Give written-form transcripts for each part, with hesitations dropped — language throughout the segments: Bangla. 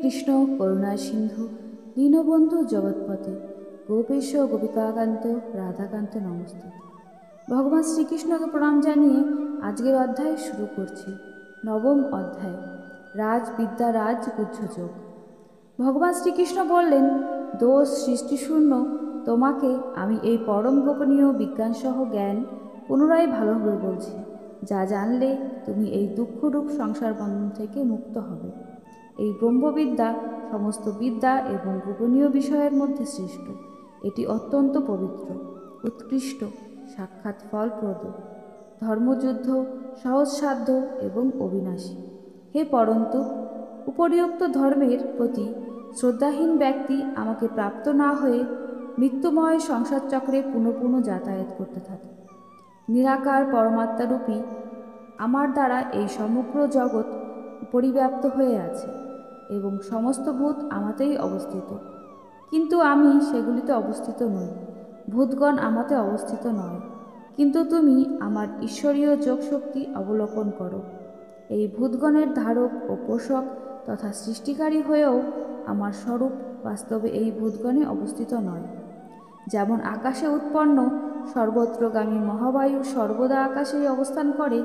কৃষ্ণ করুণা সিন্ধু দীনবন্ধু জগৎপতে গোপেশ গোপিকাকান্ত রাধাকান্ত নমস্তে। ভগবান শ্রীকৃষ্ণকে প্রণাম জানিয়ে আজকের অধ্যায় শুরু করছি। নবম অধ্যায়, রাজবিদ্যা রাজ গুহ্যযোগ। ভগবান শ্রীকৃষ্ণ বললেন, দোষ সৃষ্টিশূন্য তোমাকে আমি এই পরম গোপনীয় বিজ্ঞানসহ জ্ঞান পুনরায় ভালোভাবে বলছি, যা জানলে তুমি এই দুঃখরূপ সংসার বন্ধন থেকে মুক্ত হবে। এই ব্রহ্মবিদ্যা সমস্ত বিদ্যা এবং গোপনীয় বিষয়ের মধ্যে শ্রেষ্ঠ। এটি অত্যন্ত পবিত্র, উৎকৃষ্ট, সাক্ষাৎ ফলপ্রদ, ধর্মযুদ্ধ, সহজসাধ্য এবং অবিনাশী। হে পরন্তু, উপরিউক্ত ধর্মের প্রতি শ্রদ্ধাহীন ব্যক্তি আমাকে প্রাপ্ত না হয়ে মৃত্যুময় সংসার চক্রে পুনঃ পুনঃ যাতায়াত করতে থাকে। নিরাকার পরমাত্মারূপী আমার দ্বারা এই সমগ্র জগৎ পরিব্যাপ্ত হয়ে আছে এবং সমস্ত ভূত আমাতেই অবস্থিত, কিন্তু আমি সেগুলিতে অবস্থিত নই। ভূতগণ আমাতে অবস্থিত নয়, কিন্তু তুমি আমার ঈশ্বরীয় যোগশক্তি অবলোকন করো। এই ভূতগণের ধারক ও পোষক তথা সৃষ্টিকারী হয়েও আমার স্বরূপ বাস্তবে এই ভূতগণে অবস্থিত নয়। যেমন আকাশে উৎপন্ন সর্বত্রগামী মহাবায়ু সর্বদা আকাশেই অবস্থান করে,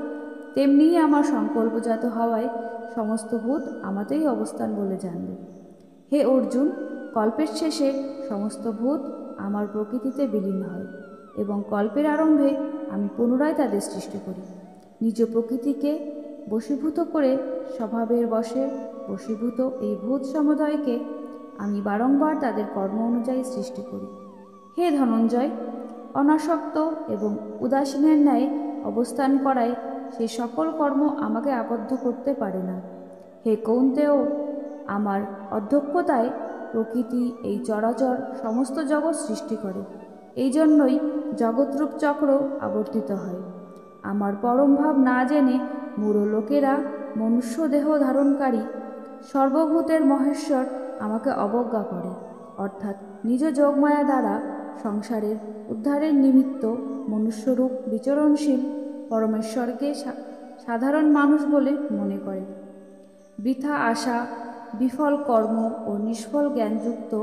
তেমনি আমার সংকল্পজাত হওয়ায় সমস্ত ভূত আমাতেই অবস্থান বলে জানবে। হে অর্জুন, কল্পের শেষে সমস্ত ভূত আমার প্রকৃতিতে বিলীন হয় এবং কল্পের আরম্ভে আমি পুনরায় তাদের সৃষ্টি করি। নিজ প্রকৃতিকে বশীভূত করে স্বভাবের বশে বশীভূত এই ভূত সমুদয়কে আমি বারংবার তাদের কর্ম অনুযায়ী সৃষ্টি করি। হে ধনঞ্জয়, অনাসক্ত এবং উদাসীনের ন্যায় অবস্থান করায় সেই সকল কর্ম আমাকে আবদ্ধ করতে পারে না। হে কৌন্তেয়, আমার অধ্যক্ষতায় প্রকৃতি এই চরাচর সমস্ত জগৎ সৃষ্টি করে, এই জন্যই জগৎরূপ চক্র আবর্তিত হয়। আমার পরম ভাব না জেনে মূঢ় লোকেরা মনুষ্য দেহ ধারণকারী সর্বভূতের মহেশ্বর আমাকে অবজ্ঞা করে, অর্থাৎ নিজ যোগমায়া দ্বারা সংসারের উদ্ধারের নিমিত্ত মনুষ্যরূপ বিচরণশীল পরমেশ্বরকে সাধারণ মানুষ বলে মনে করে। বৃথা আশা, বিফল কর্ম ও নিষ্ফল জ্ঞানযুক্ত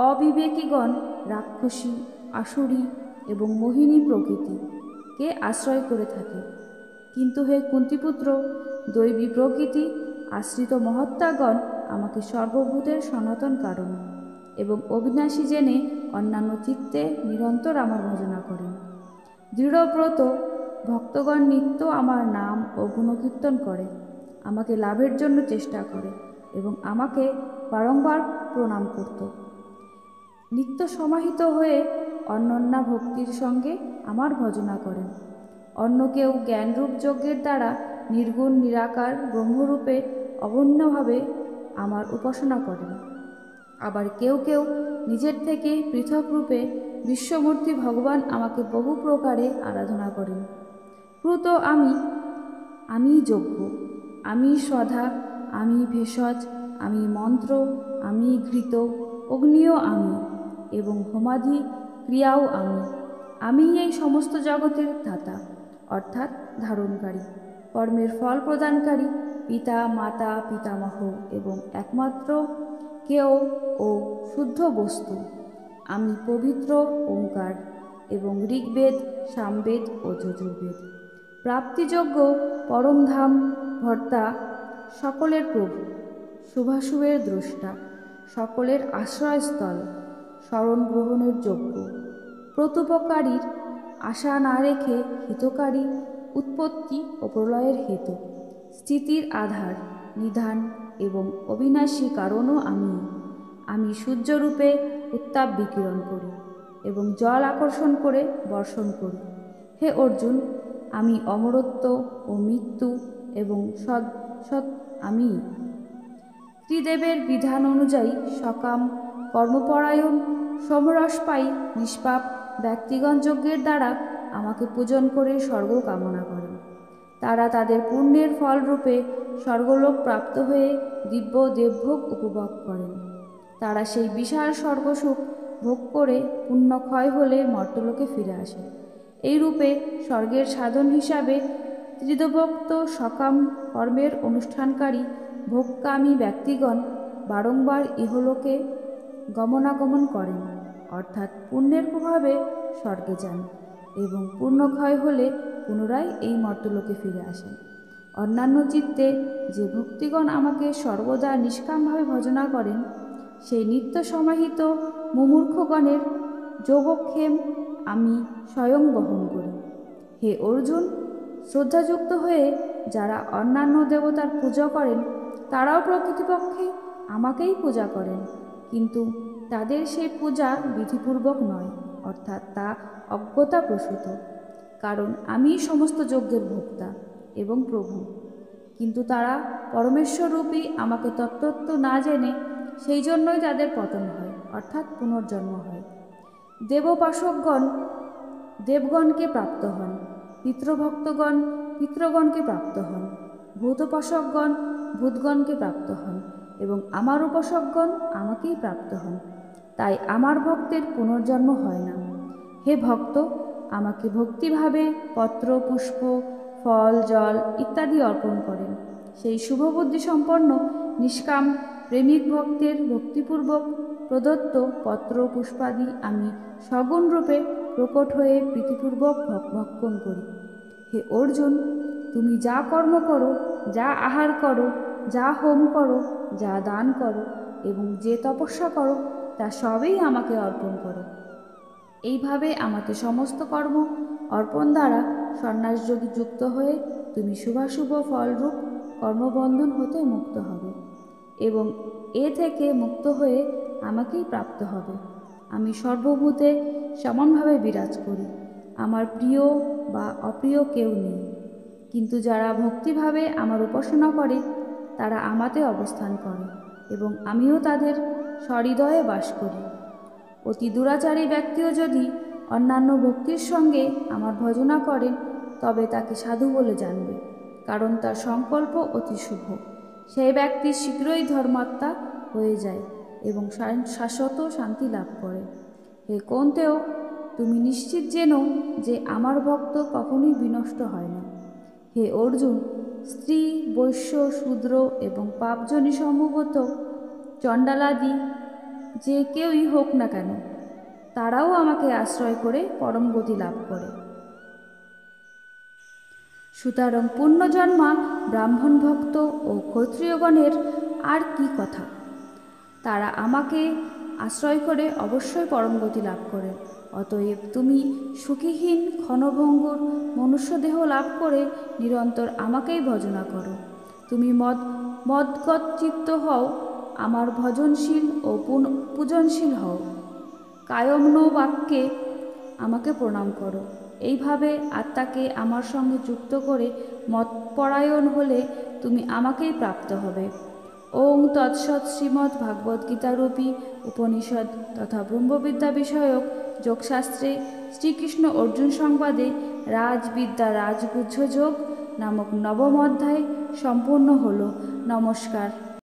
অবিবেকীগণ রাক্ষসী, আসুরী এবং মোহিনী প্রকৃতিকে আশ্রয় করে থাকে। কিন্তু হে কুন্তিপুত্র, দৈবী প্রকৃতি আশ্রিত মহাত্মাগণ আমাকে সর্বভূতের সনাতন কারণ এবং অবিনাশী জেনে অন্যান্য চিত্তে নিরন্তর আমার ভজনা করেন। দৃঢ়ব্রত ভক্তগণ নিত্য আমার নাম ও গুণকীর্তন করে, আমাকে লাভের জন্য চেষ্টা করে এবং আমাকে বারংবার প্রণাম করত। নিত্য সমাহিত হয়ে অনন্যা ভক্তির সঙ্গে আমার ভজনা করেন। অন্য কেউ জ্ঞানরূপ যজ্ঞের দ্বারা নির্গুণ নিরাকার ব্রহ্মরূপে অবন্যভাবে আমার উপাসনা করেন। আবার কেউ কেউ নিজের থেকে পৃথক রূপে বিশ্বমূর্তি ভগবান আমাকে বহু প্রকারে আরাধনা করেন। ক্রুত আমি যজ্ঞ, আমি সধা, আমি ভেষজ, আমি মন্ত্র, আমি ঘৃত, অগ্নিও আমি এবং হোমাদি ক্রিয়াও আমি এই সমস্ত জগতের ধাতা অর্থাৎ ধারণকারী, কর্মের ফল প্রদানকারী, পিতা মাতা পিতামহ এবং একমাত্র কেউ ও শুদ্ধ বস্তু। আমি পবিত্র ওঙ্কার এবং ঋগ্বেদ, সামবেদ ও যজুর্বেদ প্রাপ্তিযোগ্য পরমধাম ভর্তা, সকলের প্রভু, শুভাশুভের দ্রষ্টা, সকলের আশ্রয়স্থল, শরণ গ্রহণের যোগ্য, প্রত্যুপকারীর আশা না রেখে হিতকারী, উৎপত্তি ও প্রলয়ের হেতু, স্থিতির আধার, নিধান এবং অবিনাশী কারণও আমি সূর্যরূপে উত্তাপ বিকিরণ করি এবং জল আকর্ষণ করে বর্ষণ করি। হে অর্জুন, আমি অমরত্ব ও মৃত্যু এবং সৎ আমি। ত্রিদেবের বিধান অনুযায়ী সকাম, কর্মপরায়ণ, সমরসপায়ী নিষ্পাপ ব্যক্তিগণ যজ্ঞের দ্বারা আমাকে পূজন করে স্বর্গ কামনা করেন। তারা তাদের পুণ্যের ফলরূপে স্বর্গলোক প্রাপ্ত হয়ে দিব্য দেবভোগ উপভোগ করেন। তারা সেই বিশাল স্বর্গসুখ ভোগ করে পুণ্যক্ষয় হলে মর্ত্যলোকে ফিরে আসে। এই রূপে স্বর্গের সাধন হিসাবে ত্রিদভক্ত সকাম কর্মের অনুষ্ঠানকারী ভোগকামী ব্যক্তিগণ বারংবার ইহলোকে গমনাগমন করেন, অর্থাৎ পুণ্যের প্রভাবে স্বর্গে যান এবং পুণ্যক্ষয় হলে পুনরায় এই মর্তলোকে ফিরে আসেন। অন্যান্য চিত্তে যে ভক্তিগণ আমাকে সর্বদা নিষ্কামভাবে ভজনা করেন, সেই নিত্য সমাহিত মুমূর্খগণের যোগক্ষেম আমি স্বয়ং বহন করি। হে অর্জুন, শ্রদ্ধাযুক্ত হয়ে যারা অন্যান্য দেবতার পূজা করেন তারাও প্রকৃতপক্ষে আমাকেই পূজা করেন, কিন্তু তাদের সেই পূজা বিধিপূর্বক নয়, অর্থাৎ তা অজ্ঞতাপ্রসূত। কারণ আমিই সমস্ত যজ্ঞের ভোক্তা এবং প্রভু, কিন্তু তারা পরমেশ্বররূপী আমাকে তত্ত্বত্ব না জেনে সেই জন্যই তাদের পতন হয়, অর্থাৎ পুনর্জন্ম হয়। দেবোপাসকগণ দেবগণকে প্রাপ্ত হন, পিতৃভক্তগণ পিতৃগণকে প্রাপ্ত হন, ভূতোপাসকগণ ভূতগণকে প্রাপ্ত হন এবং আমার উপাসকগণ আমাকেই প্রাপ্ত হন। তাই আমার ভক্তের পুনর্জন্ম হয় না। হে ভক্ত, আমাকে ভক্তিভাবে পত্র, পুষ্প, ফল, জল ইত্যাদি অর্পণ করেন। সেই শুভবুদ্ধি সম্পন্ন নিষ্কাম প্রেমিক ভক্তের ভক্তিপূর্বক প্রদত্ত পত্র পুষ্পাদি আমি সগুণ রূপে প্রকট হয়ে প্রীতিপূর্বক ভক্ষণ করি। হে অর্জুন, তুমি যা কর্ম করো, যা আহার করো, যা হোম করো, যা দান করো এবং যে তপস্যা করো, তা সবই আমাকে অর্পণ করো। এইভাবে আমাকে সমস্ত কর্ম অর্পণ দ্বারা সন্ন্যাসযোগী যুক্ত হয়ে তুমি শুভাশুভ ফলরূপ কর্মবন্ধন হতে মুক্ত হবে এবং এ থেকে মুক্ত হয়ে আমাকেই প্রাপ্ত হবে। আমি সর্বভূতে সমানভাবে বিরাজ করি, আমার প্রিয় বা অপ্রিয় কেউ নেই, কিন্তু যারা ভক্তিভাবে আমার উপাসনা করে তারা আমাতে অবস্থান করে এবং আমিও তাদের সহৃদয়ে বাস করি। অতি দুরাচারী ব্যক্তিও যদি অন্যান্য ভক্তির সঙ্গে আমার ভজনা করেন তবে তাকে সাধু বলে জানবে, কারণ তার সংকল্প অতি শুভ। সেই ব্যক্তি শীঘ্রই ধর্মাত্মা হয়ে যায় এবং শাশ্বত শান্তি লাভ করে। হে কৌন্তেয়, তুমি নিশ্চিত জেনো যে আমার ভক্ত কখনোই বিনষ্ট হয় না। হে অর্জুন, স্ত্রী, বৈশ্য, শূদ্র এবং পাপজনী সম্ভবত চণ্ডালাদি যে কেউই হোক না কেন, তারাও আমাকে আশ্রয় করে পরম গতি লাভ করে। সুতরাং পুণ্যজন্মা ব্রাহ্মণ ভক্ত ও ক্ষত্রিয়গণের আর কি কথা, তারা আমাকে আশ্রয় করে অবশ্যই পরম গতি লাভ করে। অতএব তুমি সুখীহীন ক্ষণভঙ্গুর মনুষ্যদেহ লাভ করে নিরন্তর আমাকেই ভজনা করো। তুমি মদগতচিত্ত হও, আমার ভজনশীল ও পূজনশীল হও, কায়মন বাক্যে আমাকে প্রণাম করো। এইভাবে আত্মাকে আমার সঙ্গে যুক্ত করে মতপরায়ণ হলে তুমি আমাকেই প্রাপ্ত হবে। ওং তৎসৎ। শ্রীমদ্ ভাগবদ্গীতারূপী উপনিষদ তথা ব্রহ্মবিদ্যা বিষয়ক যোগশাস্ত্রে শ্রীকৃষ্ণ অর্জুন সংবাদে রাজবিদ্যা রাজগুহ্য যোগ নামক নবম অধ্যায় সম্পূর্ণ হল। নমস্কার।